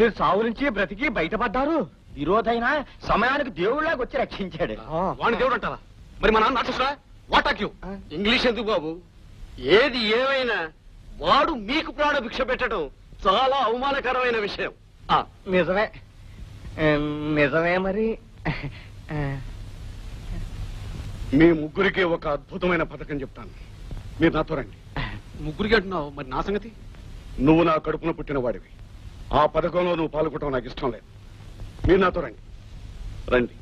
మీరు సావు నుంచి బ్రతికి బయటపడ్డారు. విరోధైనా సమయానికి దేవుళ్ళకి వచ్చి రక్షించాడు. వాడిని దేవుడు అంటారా? మరి మా నాన్న రాక్షసుడా? What are you? ఇంగ్లీష్ ఎందుకు బాబు? ఏది ఏమైనా వాడు మీకు ప్రాణ భిక్ష పెట్టడం చాలా అవమానకరమైన విషయం. నిజమే నిజమే. మరి మీ ముగ్గురికి ఒక అద్భుతమైన పథకం చెప్తాను. మీరు నాతో రండి. ముగ్గురికి అంటున్నావు, మరి నా సంగతి? నువ్వు నా కడుపున పుట్టిన వాడివి. ఆ పథకంలో నువ్వు పాల్గొనడం నాకు ఇష్టం లేదు. మీరు నాతో రండి. రండి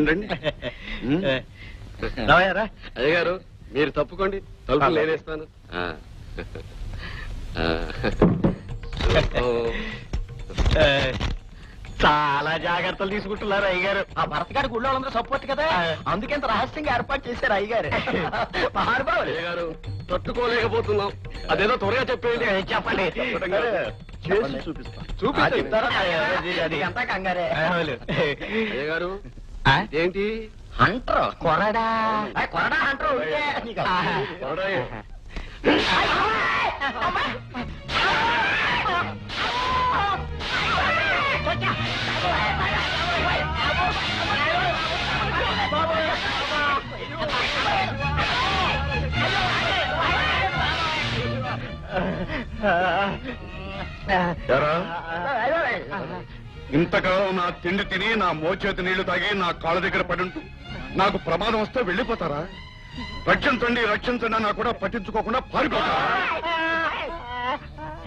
రండి. అయ్య గారు మీరు తప్పుకోండి, తలుపు లేనేస్తాను. చాలా జాగ్రత్తలు తీసుకుంటున్నారు అయ్యగారు. ఆ భరతగారి గుళ్ళో వాళ్ళందరూ సపోర్ట్ కదా, అందుకెంత రహస్యంగా ఏర్పాటు చేశారు అయ్యగారు. గారు తట్టుకోలేకపోతున్నాం. అదేదో త్వరగా చెప్పేది. చెప్పండి. చూపిస్తారా? కంగారే గారు ఏంటి హంటర్? కొరడా కొరడా హంటర్. ఇంతకాలం నా తిండి తిని నా మోచేతి నీళ్లు తాగి నా కాళ్ళ దగ్గర పడుంటూ నాకు ప్రమాదం వస్తే వెళ్ళిపోతారా? రక్షించండి రక్షించండి అన్నా కూడా పట్టించుకోకుండా పారిపోతారా?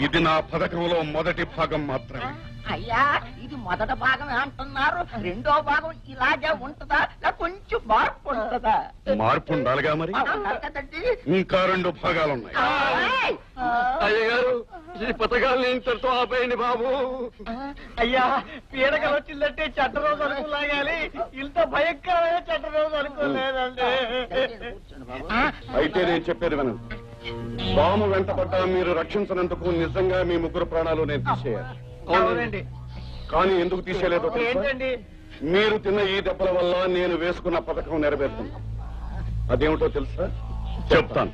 ఇది నా పథకంలో మొదటి భాగం మాత్రమే. అయ్యా ఇది మొదటి భాగం అంటున్నారు, రెండో భాగం ఇలాగే ఉంటుందా, కొంచెం మార్పు ఉంటుందా? మార్పు ఉండాలిగా మరి. ఇంకా 2 భాగాలున్నాయి. అయ్యగారు ఈ పథకాలను ఇంతటితో ఆపేయండి బాబు. అయ్యా పీడకలు వచ్చిందంటే చెడ్డ రోజు అనుకోలాగాలి, ఇంత భయంకరమైన చెడ్డ రోజు అనుకోలేదండి. అయితే నేను చెప్పేది వినండి. పాము వెంటపడ్డా మీరు రక్షించినందుకు నిజంగా మీ ముగ్గురు ప్రాణాలు నేను తీసేయాలి. అవునండి. కానీ ఎందుకు తీసేయలేదో ఏంటండి? మీరు తిన్న ఈ దెబ్బల వల్ల నేను వేసుకున్న పథకం నెరవేరుతుంది. అదేమిటో తెలుసా? చెప్తాను.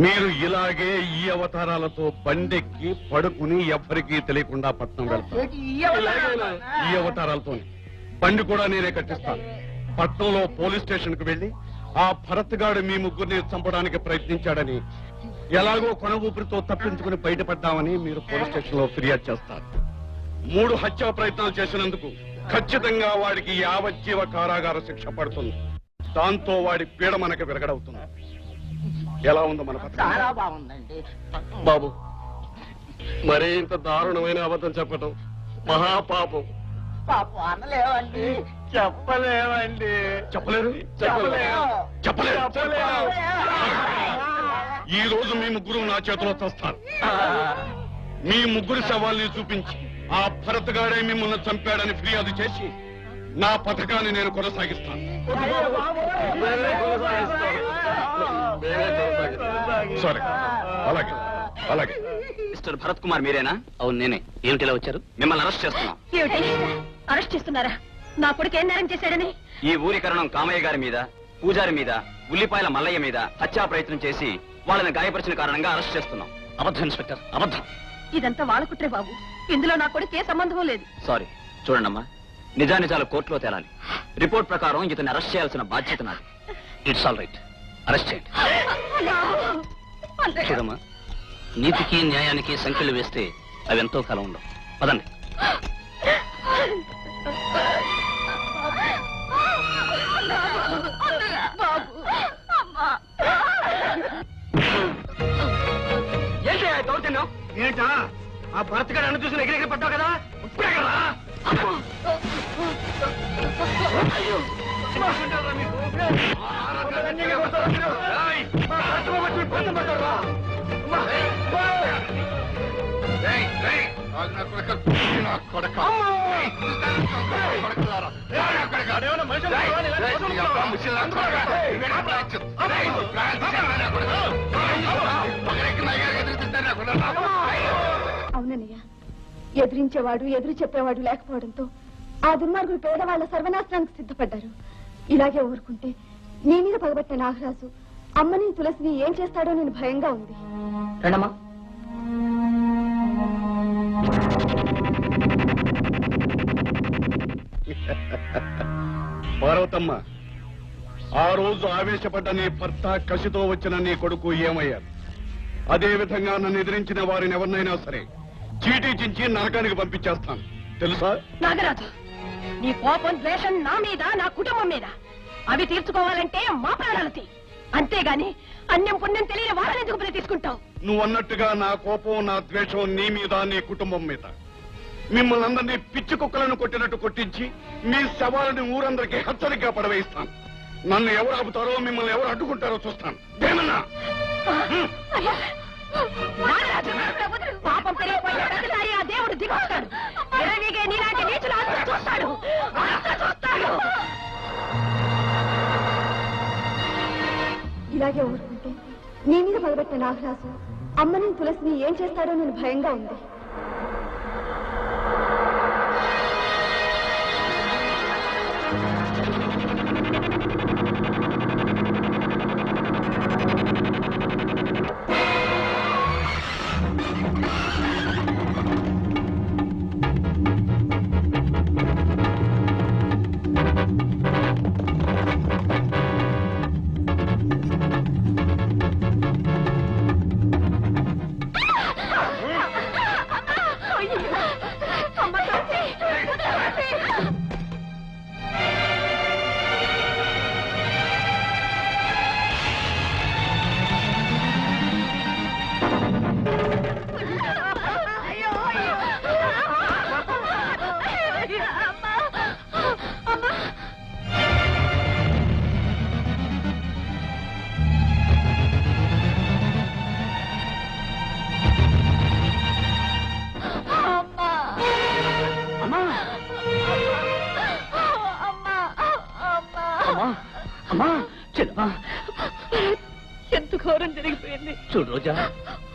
మీరు ఇలాగే ఈ అవతారాలతో బండెక్కి పడుకుని ఎవ్వరికీ తెలియకుండా పట్నం వెళ్తారు. ఈ అవతారాలతో బండి కూడా నేనే కట్టిస్తాను. పట్నంలో పోలీస్ స్టేషన్ కు వెళ్లి ఆ భరత్గాడు మీ ముగ్గురిని చంపడానికి ప్రయత్నించాడని, ఎలాగో కొన ఊపిరితో తప్పించుకుని బయటపడ్డామని మీరు పోలీస్ స్టేషన్ లో ఫిర్యాదు చేస్తారు. 3 హత్యా ప్రయత్నాలు చేసినందుకు ఖచ్చితంగా వాడికి యావజ్జీవ కారాగార శిక్ష పడుతుంది. దాంతో వాడి పీడ మనకు విరగడవుతుంది. ఎలా ఉందో మన పథకం? చాలా బాగుందండి బాబు. మరీ ఇంత దారుణమైన అబద్ధం చెప్పటం మహాపాపం. పాపం అనలేవండి. చెప్పలేమండి. చెప్పలేరు? ఈ రోజు మీ ముగ్గురు నా చేతిలో చస్తారు. మీ ముగ్గురు శవాల్ని చూపించి ఆ భరతగాడే మిమ్మల్ని చంపాడని ఫిర్యాదు చేసి నా పథకాన్ని నేను కొనసాగిస్తాను. సరే అలాగే అలాగే. మిస్టర్ భరత్ కుమార్ మీరేనా? అవును నేనే. ఏమిటిలా వచ్చారు? మిమ్మల్ని అరెస్ట్ చేస్తున్నాం. ఏమిటి అరెస్ట్ చేస్తున్నారా? నా కొడుకు ఏం నేరం చేశాడని? ఈ ఊరి కరణం కామయ్య గారి మీద, పూజారి మీద, ఉల్లిపాయల మల్లయ్య మీద హత్యా ప్రయత్నం చేసి వాళ్ళని గాయపరిచిన కారణంగా అరెస్ట్ చేస్తున్నాం. అబద్ధం ఇన్స్పెక్టర్, అబద్ధం. ఇదంతా వాళ్ళ కుట్రే బాబు, ఇందులో నా కొడుకు ఏ సంబంధం లేదు. సారీ. చూడండమ్మా, నిజానిజాలు కోర్టులో తేలాలి. రిపోర్ట్ ప్రకారం ఇతన్ని అరెస్ట్ చేయాల్సిన బాధ్యత నాది. ఇట్స్ ఆల్ రైట్, అరెస్ట్ చేయండి. చూడమ్మా, నీతికి న్యాయానికి సంఖ్యలు వేస్తే అవి ఎంతో కాలం ఉండవు. పదండి. ఏంటా ఆ భరతగాడు అన్న చూసిన ఎగిరెగిరి పడ్డావు కదా, ఇప్పుడే కదా. అవునన్నయ్య, ఎదిరించేవాడు ఎదురు చెప్పేవాడు లేకపోవడంతో ఆ దుర్మార్గులు పేదవాళ్ల సర్వనాశనానికి సిద్ధపడ్డారు. ఇలాగే ఊరుకుంటే నీ మీద పగబట్టిన నాగరాజు అమ్మని తులసిని ఏం చేస్తాడో నేను భయంగా ఉంది. రండమ్మా. పార్వతమ్మ, ఆ రోజు ఆవేశపడ్డ నీ భర్త, కసితో వచ్చిన నీ కొడుకు ఏమయ్యారు? అదే విధంగా నన్ను ఎదిరించిన వారిని ఎవరినైనా సరే చీటీ చించి నరకానికి పంపించేస్తాను, తెలుసా? నాగరాజు, నీ కోపం ద్వేషం నా మీద, నా కుటుంబం మీద. అవి తీర్చుకోవాలంటే మా ప్రాణాలు తీ. అంతేగాని అన్యం పుణ్యం తెలియని వాళ్ళని ఎందుకు బలి తీసుకుంటావు? నువ్వు అన్నట్టుగా నా కోపం, నా ద్వేషం నీ మీద, నీ కుటుంబం మీద. మిమ్మల్ని అందరినీ పిచ్చి కుక్కలను కొట్టినట్టు కొట్టించి మీ శవాలని ఊరందరికీ హెచ్చరికగా పడవేయిస్తాను. నన్ను ఎవరు ఆపుతారో, మిమ్మల్ని ఎవరు అడ్డుకుంటారో చూస్తాను. ఏమన్నా నాగరాజు, పాపం పెరిగిపోయిన ప్రతిసారి ఆ దేవుడు దిగొస్తాడు. ఎరవిగే నీలాంటి నీచులు అంతా చూస్తాడు, అంతా చూస్తాడు. ఇలాగే ఊరుకుంటే నీ మీద పగబెట్టిన నాగరాజు అమ్మని తులసిని ఏం చేస్తాడో నేను భయంగా ఉంది. ఎంత ఘోరం జరిగిపోయింది. చూడు రోజా,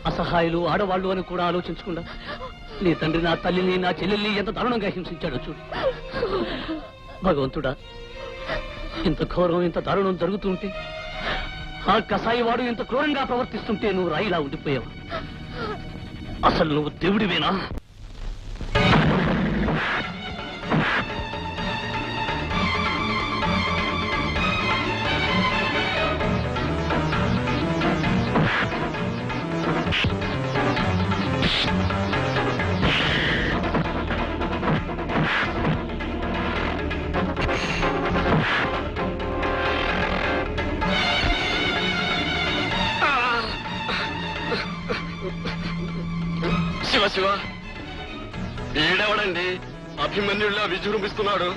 అసహాయులు ఆడవాళ్ళు అని కూడా ఆలోచించకుండా నీ తండ్రి నా తల్లిని, నా చెల్లెల్ని ఎంత దారుణంగా హింసించాడో చూడు. భగవంతుడా, ఇంత ఘోరం, ఇంత దారుణం జరుగుతుంటే, ఆ కసాయి వాడు ఇంత క్రూరంగా ప్రవర్తిస్తుంటే నువ్వు రాయిలా ఉండిపోయావు. అసలు నువ్వు దేవుడివేనా? శివ శివ, ఈడెవడండి అభిమన్యుడిలా విజృంభిస్తున్నాడు?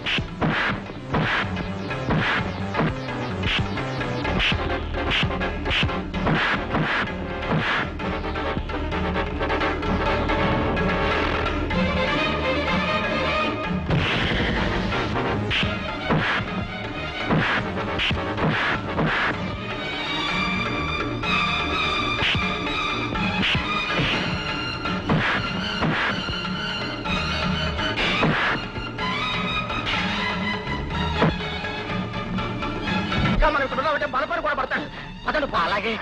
మనం ఇక్కడ ఉన్నామంటే బలపడి కూడా పడతాడు. అతను అలాగే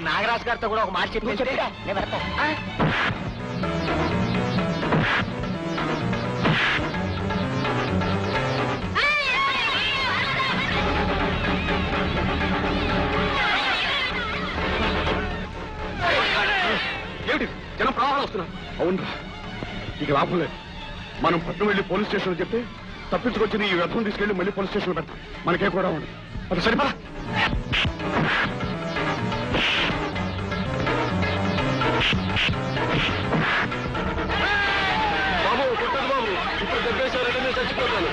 నాగరాజు గారితో కూడా ఒక మాట చెప్పి నేను పెడతాను. ఏమిటి జనం ప్రవాహాలు వస్తున్నారు? అవునరా, ఇక లాభం లేదు. మనం పట్నం వెళ్ళి పోలీస్ స్టేషన్ చెప్తే తప్పించుకొచ్చి ఈ వ్యర్థం తీసుకెళ్లి మళ్ళీ పోలీస్ స్టేషన్ పెడతాం. మనకే కూడా ఉంది. అది సరిపడా. బాబు కొట్టదు బాబు, ఇప్పుడు దెబ్బేశారంటే నేను చచ్చిపోతాను.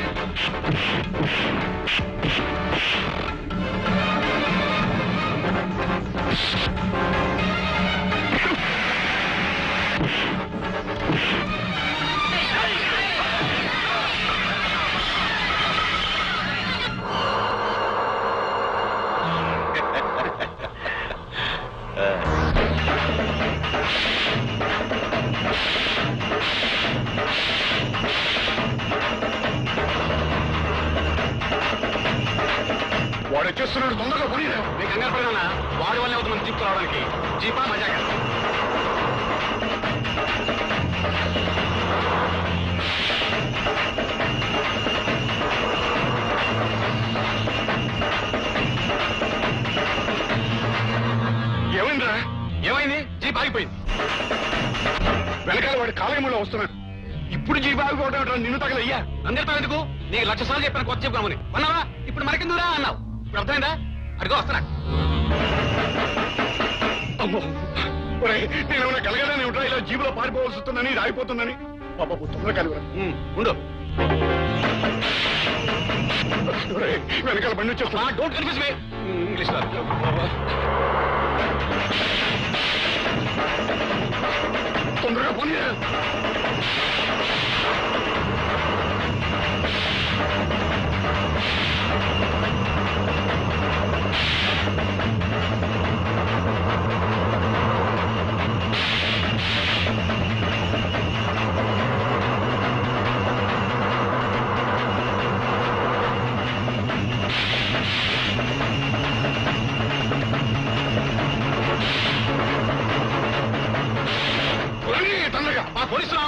వాడు వచ్చేస్తున్నాడు, తొందరగా పోనీ. నీకు కంగారు పడినా వాడి వల్లే అవుతుంది మనం జీప్ రావడానికి. జీపా మజాగా. తమ్ముళ్ళు వస్తున్నాడు. ఇప్పుడు జీపు ఆగిపోవడం నిన్ను తగలయ్యా. అందరితో ఎందుకు? నీకు 1,00,000 సార్లు చెప్పాను కొత్త చెప్పుకోమని. అన్నావా? ఇప్పుడు మనకెందుకురా అన్నావు. ఇప్పుడు అర్థమైందా? అడుగు వస్తున్నా. అమ్మో నేనేమన్నా కలగలని ఉంటా, ఇలా జీబులో పారిపోవాల్సి వస్తుందని రాయిపోతుందని. బాబు తొందర కలుగురా. ఉండు. వెనకాల బండి వచ్చేస్తా. Don't confuse me. ఇంగ్లీష్ తొందరగా పోనీ. తొందరగా మా పోలీసులు.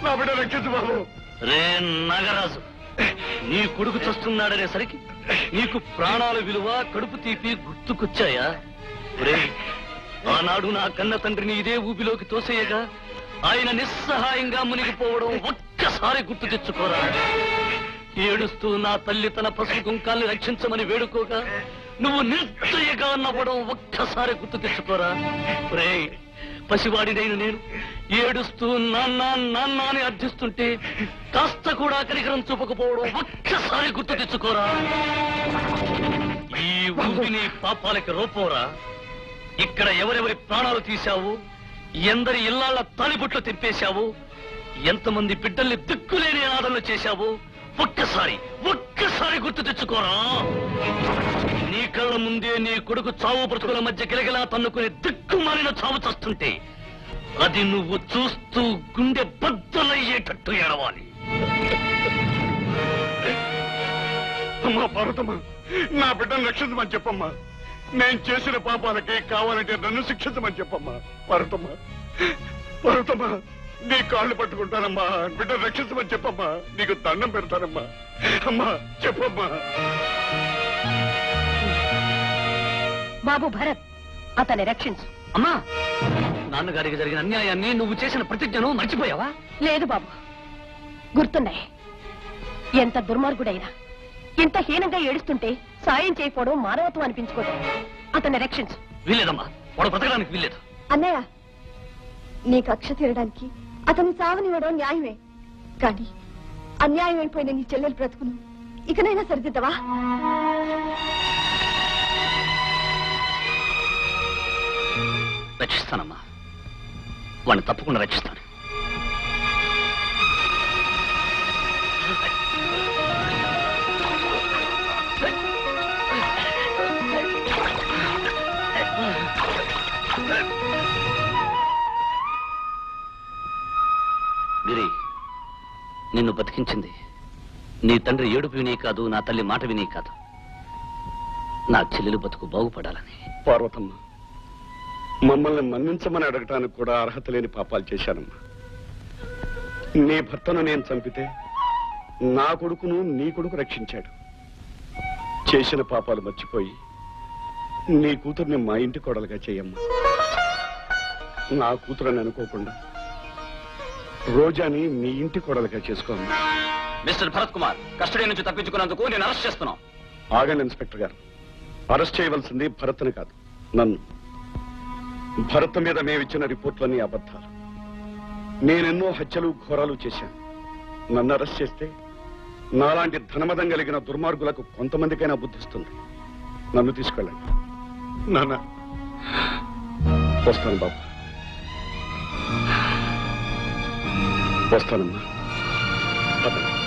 నా బిడ్డ రక్షించు బాబు. రే నాగరాజు, నీ కొడుకు చస్తున్నాడనేసరికి నీకు ప్రాణాల విలువ, కడుపు తీపి గుర్తుకొచ్చాయా? ఆనాడు నా కన్న తండ్రిని ఇదే ఊబిలోకి తోసేయగా ఆయన నిస్సహాయంగా మునిగిపోవడం ఒక్కసారి గుర్తు తెచ్చుకోరా. ఏడుస్తూ నా తల్లి తన పసుపు కుంకాల్ని రక్షించమని వేడుకోగా నువ్వు నిర్దయగా నవ్వడం ఒక్కసారి గుర్తు తెచ్చుకోరా. పసివాడినైన నేను ఏడుస్తూ నాన్న నాన్న అని అర్థిస్తుంటే కాస్త కూడా కనికరం చూపకపోవడం ఒక్కసారి గుర్తు తెచ్చుకోరా. ఈ ఊపిని పాపాలకి రూపంరా. ఇక్కడ ఎవరెవరి ప్రాణాలు తీశావు, ఎందరి ఇళ్లాళ్ల తాలిబొట్లు తెంపేశావు, ఎంతమంది బిడ్డల్ని దిక్కులేని ఆదరణ చేశావు ఒక్కసారి గుర్తు తెచ్చుకోరా. నీ కళ్ళ ముందే నీ కొడుకు చావు బ్రతుకుల మధ్య గిలగిలా తన్నుకుని దిక్కుమాలిన చావు చస్తుంటే అది నువ్వు చూస్తూ గుండె బద్దలయ్యేటట్టు ఏడవాలి. అమ్మా పార్వతమ్మ, నా బిడ్డను రక్షించమని చెప్పమ్మా. నేను చేసిన పాపాలకి కావాలంటే నన్ను శిక్షించమని చెప్పమ్మా. పార్వతమ్మ, పార్వతమ్మ, నీ కాళ్ళు పట్టుకుంటానమ్మా. బిడ్డను రక్షించమని చెప్పమ్మా. నీకు దండం పెడతానమ్మా. అమ్మా చెప్పమ్మా. బాబు భరత్, అతన్ని రక్షించు. అమ్మా, నాన్నగారికి జరిగిన అన్యాయాన్ని, నువ్వు చేసిన ప్రతిజ్ఞను మర్చిపోయావా? లేదు బాబు, గుర్తున్నాయి. ఎంత దుర్మార్గుడైనా ఇంత హీనంగా ఏడుస్తుంటే సాయం చేయకపోవడం మానవత్వం అనిపించుకోదు. అతన్ని రక్షించు. వీల్లేదమ్మా, వాడు బ్రతకడానికి వీల్లేదు. అన్నయ్య, నీ కక్ష తీరడానికి అతన్ని సావనివ్వడం న్యాయమే. కానీ అన్యాయం అయిపోయిన నీ చెల్లెలు బ్రతుకును ఇకనైనా సరిదిద్దవా? రక్షిస్తానమ్మా. వాడిని తప్పకుండా రక్షిస్తాను. గిరి, నిన్ను బతికించింది నీ తండ్రి ఏడుపు విని కాదు, నా తల్లి మాట విని కాదు, నా చెల్లెలు బతుకు బాగుపడాలని. పార్వతమ్మ, మమ్మల్ని మన్నించమని అడగటానికి కూడా అర్హత లేని పాపాలు చేశానమ్మా. నీ భర్తను నేను చంపితే నా కొడుకును నీ కొడుకు రక్షించాడు. చేసిన పాపాలు మర్చిపోయి నీ కూతుర్ని మా ఇంటి కోడలుగా చేయమ్మా. నా కూతురని అనుకోకుండా రోజాని మీ ఇంటి కోడలుగా చేసుకోమ్మా. మిస్టర్ భరత్ కుమార్, కస్టడీ నుంచి తప్పించుకున్నందుకు నేను అరెస్ట్ చేస్తున్నాం. ఆగండి ఇన్స్పెక్టర్ గారు, అరెస్ట్ చేయవలసింది భరత్ని కాదు, నన్ను. భరత్ మీద మేమిచ్చిన రిపోర్ట్లన్నీ అబద్ధాలు. నేనెన్నో హత్యలు ఘోరాలు చేశాను. నన్ను అరెస్ట్ చేస్తే నాలాంటి ధనమదం కలిగిన దుర్మార్గులకు కొంతమందికైనా బుద్ధిస్తుంది. నన్ను తీసుకెళ్ళండి. నాన్న, వస్తాను బాబు, వస్తానమ్మా. పదండి.